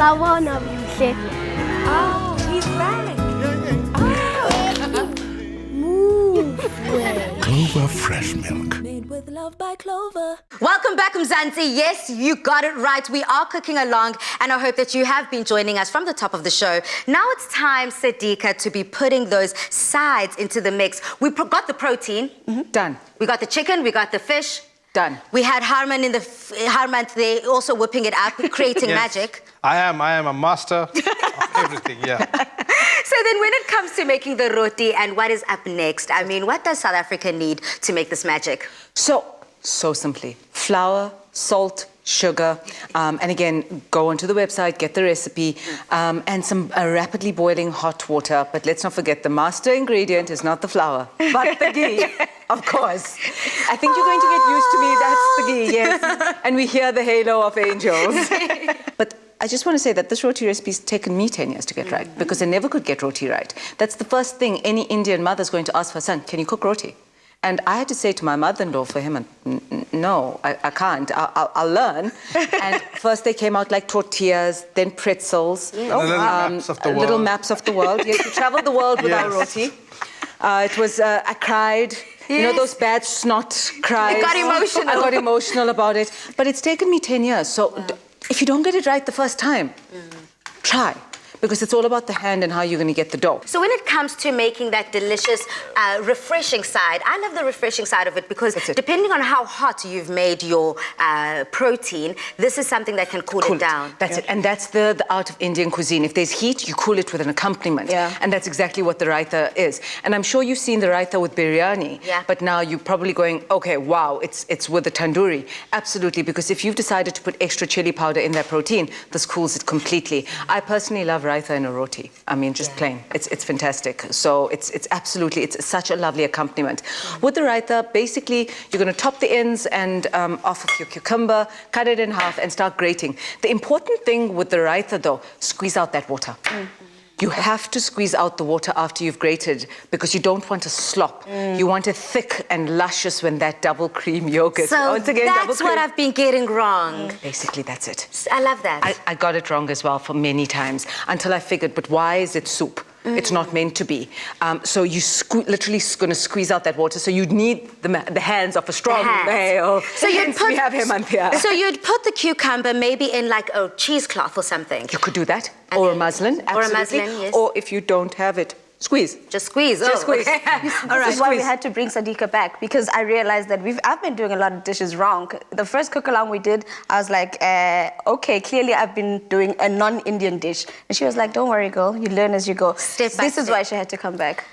Sawona mhle. Oh, he's back. Move. Clover Fresh Milk. Made with love by Clover. Welcome back, Mzansi. Yes, you got it right. We are cooking along, and I hope that you have been joining us from the top of the show. Now it's time, Sadika, to be putting those sides into the mix. We got the protein. Done. We got the chicken. We got the fish. Done. We had Harman Harman there also whipping it up, creating magic. I am a master of everything, yeah. So then when it comes to making the roti and what is up next, I mean, what does South Africa need to make this magic? So simply, flour, salt, sugar, and again, go onto the website, get the recipe, and some rapidly boiling hot water. But let's not forget, the master ingredient is not the flour, but the ghee, of course. I think you're going to get used to me, that's the ghee, yes. And we hear the halo of angels. But I just want to say that this roti recipe's taken me 10 years to get right, because I never could get roti right. That's the first thing any Indian mother's going to ask for her son, can you cook roti? And I had to say to my mother-in-law for him, no, I can't. I'll learn. And first they came out like tortillas, then pretzels. And little maps of the world. Little maps of the world. Yes, we traveled the world with our roti. It was, I cried. You know those bad snot cries? It got emotional. I got emotional about it. But it's taken me 10 years. So if you don't get it right the first time, try. Because it's all about the hand and how you're going to get the dough. So when it comes to making that delicious, refreshing side, I love the refreshing side of it because depending on how hot you've made your protein, this is something that can cool it down. That's it. And that's the art of Indian cuisine. If there's heat, you cool it with an accompaniment. Yeah. And that's exactly what the raita is. And I'm sure you've seen the raita with biryani. Yeah. But now you're probably going, okay, wow, it's with the tandoori. Absolutely, because if you've decided to put extra chili powder in that protein, this cools it completely. I personally love raita in a roti. I mean, just plain. It's fantastic. So it's absolutely, it's such a lovely accompaniment. With the raita, basically, you're going to top the ends and off of your cucumber, cut it in half and start grating. The important thing with the raita, though, squeeze out that water. You have to squeeze out the water after you've grated because you don't want a slop. You want it thick and luscious when that double cream yogurt. So once again, that's what I've been getting wrong. Basically, that's it. I love that. I got it wrong as well for many times until I figured, but why is it soup? It's not meant to be. So you literally going to squeeze out that water. So you'd need the hands of a strong male. So you'd put, we have him on here. So you'd put the cucumber maybe in like a cheesecloth or something. You could do that. Or a muslin, absolutely. Or a muslin, yes. Or if you don't have it, squeeze. Just squeeze. Just squeeze. All right. This is why we had to bring Sadika back, because I realized that I've been doing a lot of dishes wrong. The first cook along we did, I was like, okay, clearly I've been doing a non-Indian dish. And she was like, don't worry, girl, you learn as you go. Step by This is step. why she had to come back.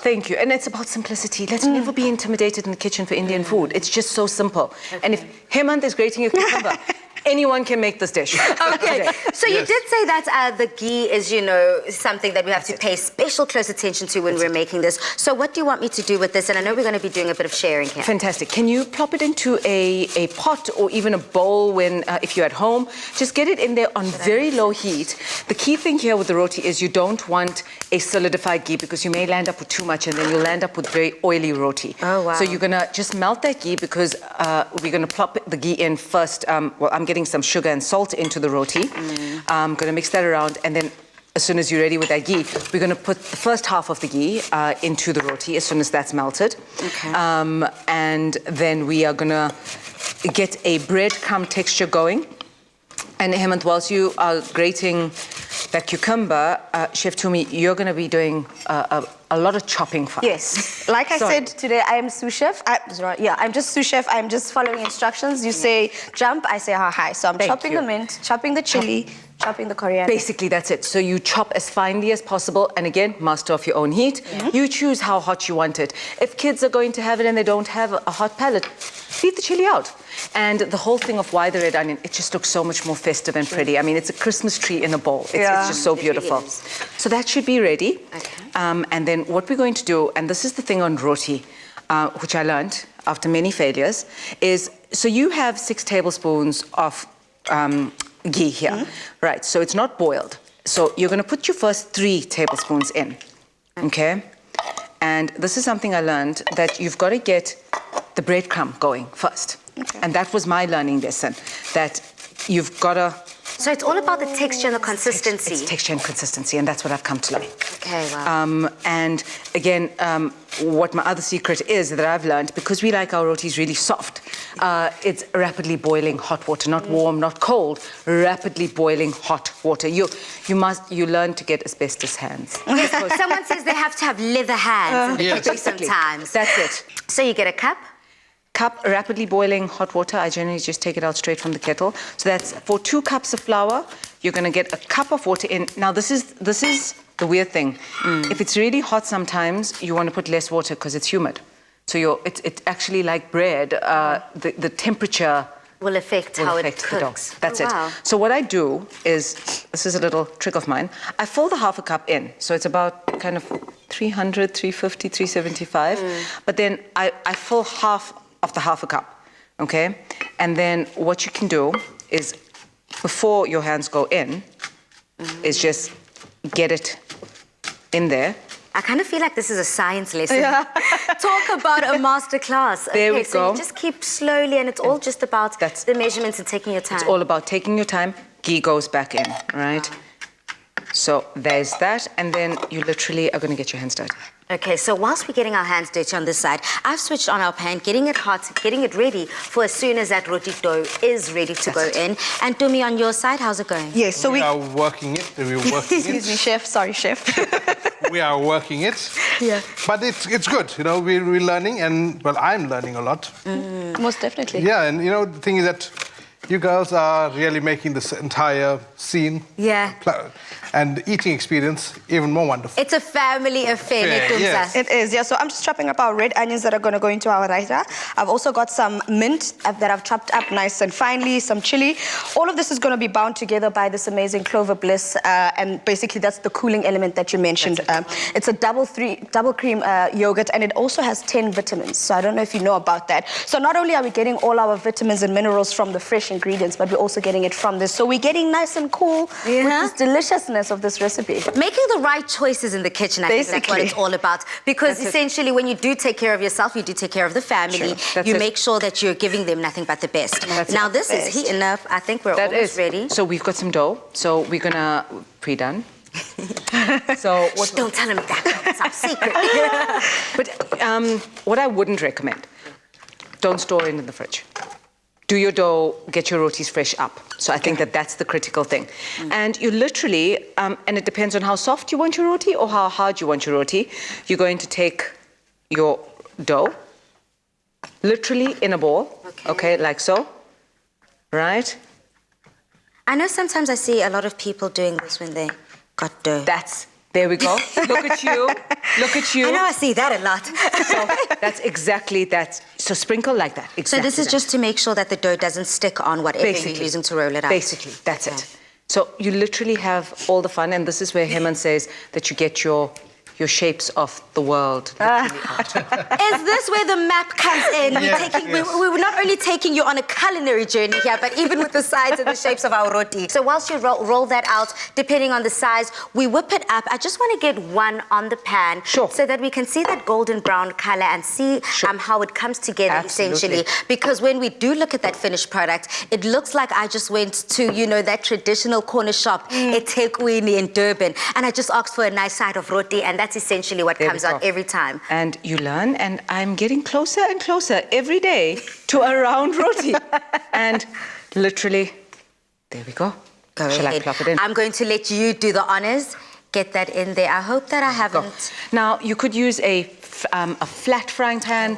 Thank you. And it's about simplicity. Let's never be intimidated in the kitchen for Indian food. It's just so simple. And if Hemant is grating your cucumber, anyone can make this dish. Okay, so you did say that the ghee is, you know, something that we have to pay special close attention to when we're making this. So what do you want me to do with this? And I know we're going to be doing a bit of sharing here. Fantastic. Can you plop it into a pot or even a bowl when, if you're at home? Just get it in there on very low heat. The key thing here with the roti is you don't want a solidified ghee because you may land up with too much and then you'll land up with very oily roti. Oh, wow. So you're going to just melt that ghee because we're going to plop the ghee in first. Well, I'm getting some sugar and salt into the roti. I'm going to mix that around, and then as soon as you're ready with that ghee, we're going to put the first half of the ghee into the roti as soon as that's melted. Okay. And then we are going to get a breadcrumb texture going. And Hemant, whilst you are grating that cucumber, Chef Tumi, you're going to be doing a lot of chopping for us. Yes. Like I said today, I am sous chef. I'm just sous chef. I'm just following instructions. You say jump, I say how high. So I'm chopping the mint, chopping the chili, chopping the coriander. Basically, that's it. So you chop as finely as possible. And again, master of your own heat. You choose how hot you want it. If kids are going to have it and they don't have a hot palate, leave the chili out. And the whole thing of why the red onion, it just looks so much more festive and pretty. I mean, it's a Christmas tree in a bowl. It's just so beautiful. So that should be ready. Okay. And then what we're going to do, and this is the thing on roti, which I learned after many failures, is so you have 6 tablespoons of ghee here. Right, so it's not boiled. So you're going to put your first 3 tablespoons in, okay? And this is something I learned, that you've got to get the breadcrumb going first. And that was my learning lesson, that you've got to So it's all about the texture and the consistency. It's texture and consistency, and that's what I've come to love. Okay, wow. And again, what my other secret is that I've learned, because we like our rotis really soft, it's rapidly boiling hot water, not warm, not cold, rapidly boiling hot water. You learn to get asbestos hands. Someone says they have to have leather hands in the kitchen sometimes. That's it. So you get a cup. Cup, rapidly boiling hot water. I generally just take it out straight from the kettle. So that's for 2 cups of flour, you're going to get a cup of water in. Now, this is the weird thing. If it's really hot sometimes, you want to put less water because it's humid. So it's actually like bread. The temperature will affect how it cooks. That's it. So what I do is, this is a little trick of mine, I fill the half a cup in. So it's about kind of 300, 350, 375. But then I fill half of the half a cup, okay? And then what you can do is, before your hands go in, is just get it in there. I kind of feel like this is a science lesson. Talk about a master class. There we so go. You just keep slowly, and it's all just about the measurements and taking your time. It's all about taking your time. Ghee goes back in, right? So there's that, and then you literally are going to get your hands dirty. Okay, so whilst we're getting our hands dirty on this side, I've switched on our pan, getting it hot, getting it ready for as soon as that roti dough is ready to go in. And Tumi, on your side, how's it going? Yes, so We are working it. We're working Excuse me, chef. Sorry, chef. We are working it. Yeah. But it's good. You know, we're learning, and well, I'm learning a lot. Most definitely. Yeah, and you know, the thing is that you girls are really making this entire scene and eating experience even more wonderful. It's a family affair, Netumsa. Yes. It is, yeah. So I'm just chopping up our red onions that are going to go into our raita. I've also got some mint that I've chopped up nice and finely, some chili. All of this is going to be bound together by this amazing Clover Bliss, and basically that's the cooling element that you mentioned. It's a double cream yogurt, and it also has 10 vitamins. So I don't know if you know about that. So not only are we getting all our vitamins and minerals from the fresh ingredients, but we're also getting it from this. So we're getting nice and cool with this deliciousness of this recipe. Making the right choices in the kitchen, I think that's what it's all about. Because essentially, when you do take care of yourself, you do take care of the family. You make sure that you're giving them nothing but the best. Now, this is heating up. I think we're almost ready. So we've got some dough. So we're going to pre-done. So Shh, don't tell him that. It's our secret. But what I wouldn't recommend, don't store it in the fridge. Do your dough, get your rotis fresh up. So I think that's the critical thing. And you literally, and it depends on how soft you want your roti or how hard you want your roti, you're going to take your dough, literally in a ball, okay, like so, right? I know sometimes I see a lot of people doing this when they got dough. There we go. Look at you. Look at you. I know I see that a lot. So that's exactly that. So sprinkle like that. Exactly. So this is just to make sure that the dough doesn't stick on whatever you're using to roll it out. Basically, that's it. So you literally have all the fun, and this is where Heman says that you get your shapes of the world. Is this where the map comes in? We're not only taking you on a culinary journey here, but even with the sides and the shapes of our roti. So whilst you roll that out, depending on the size, we whip it up. I just want to get one on the pan so that we can see that golden brown color and see how it comes together essentially. Because when we do look at that finished product, it looks like I just went to, you know, that traditional corner shop at eThekwini in Durban, and I just asked for a nice side of roti, and that's essentially what comes out every time. And you learn, and I'm getting closer and closer every day to a round roti. And literally, there we go. Shall I plop it in? I'm going to let you do the honors. Get that in there. I hope that I haven't. Now, you could use a flat frying pan,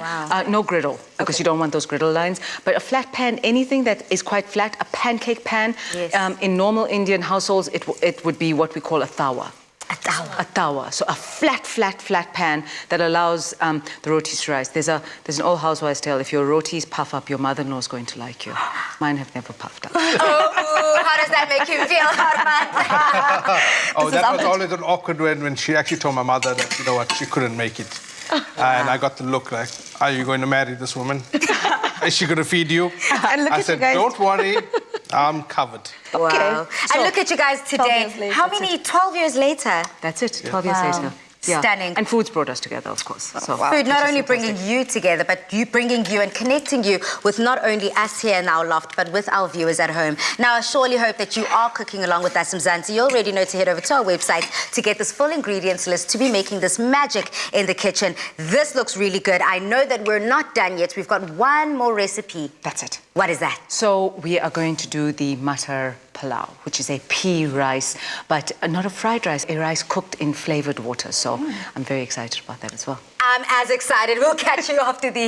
no griddle, because you don't want those griddle lines, but a flat pan, anything that is quite flat, a pancake pan. In normal Indian households, it would be what we call a tawa. A tawa. So a flat pan that allows the rotis to rise. There's an old housewives tale, if your rotis puff up, your mother-in-law is going to like you. Mine have never puffed up. Oh, how does that make you feel, Harman? That was always an awkward when she actually told my mother that, you know what, she couldn't make it. And I got the look like, are you going to marry this woman? Is she going to feed you? And look I at said, you guys. don't worry, I'm covered. Wow. And look at you guys today. How many? 12 years later? That's it, 12 years later. Stunning. And food's brought us together, of course. So Food not only bringing you together, but you bringing you and connecting you with not only us here in our loft, but with our viewers at home. Now, I surely hope that you are cooking along with us, Mzansi. You already know to head over to our website to get this full ingredients list to be making this magic in the kitchen. This looks really good. I know that we're not done yet. We've got one more recipe. that's it. What is that? So we are going to do the matar palau, which is a pea rice, but not a fried rice, a rice cooked in flavored water. So I'm very excited about that as well. I'm as excited. We'll catch you after the